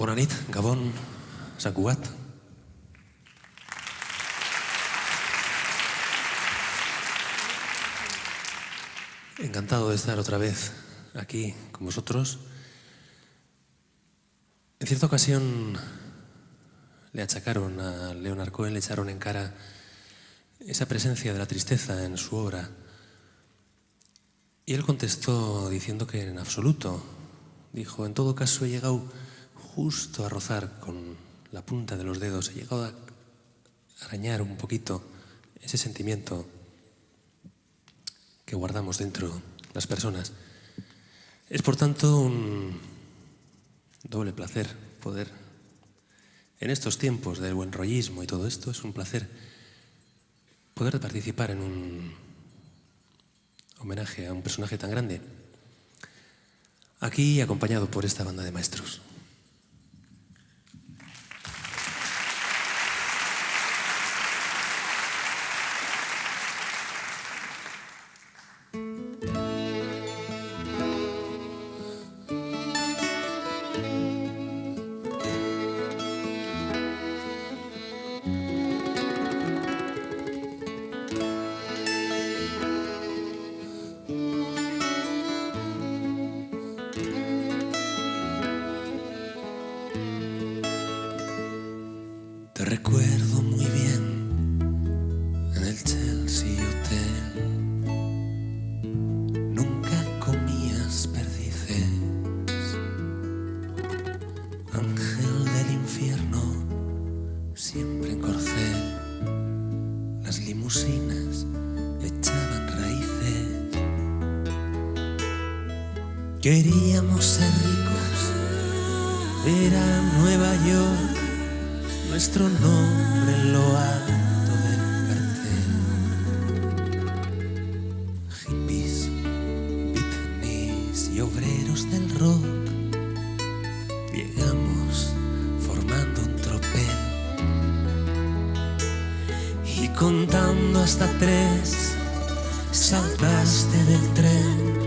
Bona nit, Gabón, Sant Cugat. Encantado de estar otra vez aquí con vosotros. En cierta ocasión le achacaron a Leonard Cohen, le echaron en cara esa presencia de la tristeza en su obra. Y él contestó diciendo que en absoluto. Dijo, en todo caso he llegado justo a rozar con la punta de los dedos, he llegado a arañar un poquito ese sentimiento que guardamos dentro las personas. Es por tanto un doble placer poder, en estos tiempos del buen rollismo y todo esto, es un placer poder participar en un homenaje a un personaje tan grande. Aquí acompañado por esta banda de maestros. Te recuerdo muy bien en el Chelsea Hotel. Nunca comías perdices, ángel del infierno, siempre en corcel. Las limusinas echaban raíces. Queríamos ser ricos, era Nueva York nuestro nombre en lo alto del cartel. Hippies, beatniks y obreros del rock, llegamos formando un tropel. Y contando hasta 3, saltaste del tren.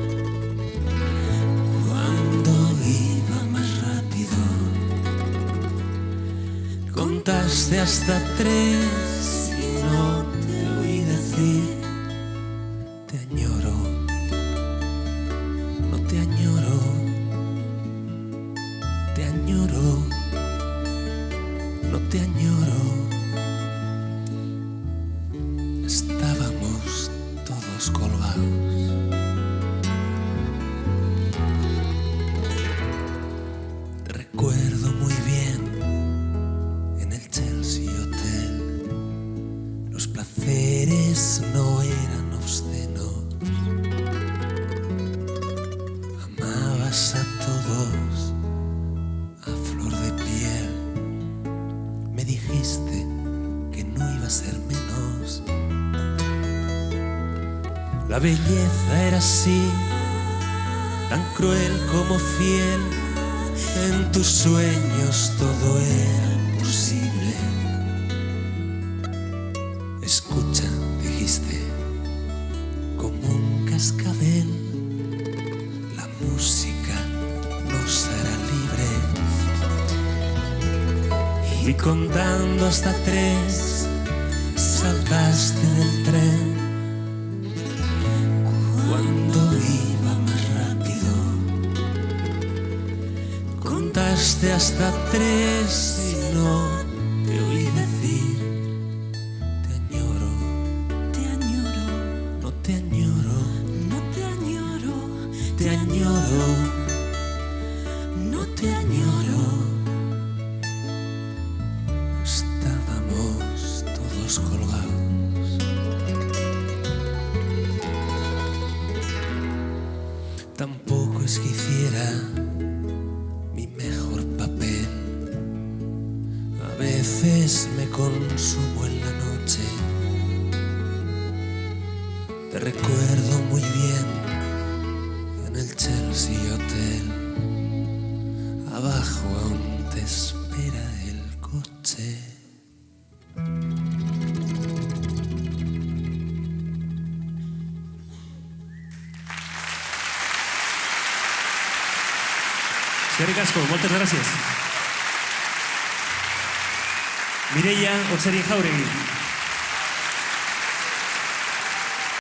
Contaste hasta 3 y no te oí decir te añoro, no te añoro, te añoro, no te añoro. Estábamos todos colgados. Te recuerdo muy bien no eran obscenos. Amabas a todos a flor de piel. Me dijiste que no iba a ser menos. La belleza era así, tan cruel como fiel. En tus sueños todo era posible. Escucha, dijiste, como un cascabel, la música nos hará libres. Y contando hasta 3, saltaste del tren. Cuando iba más rápido, contaste hasta 3 y no te oí decir te añoro, no te añoro. Estábamos todos colgados. Tampoco es que hiciera mi mejor papel. A veces me consumo en la noche. Te recuerdo muy bien en el Chelsea Hotel. Abajo aún te espera el coche. Eskerrik asko, moltes gràcies. Mireia Otzeri Jauregui.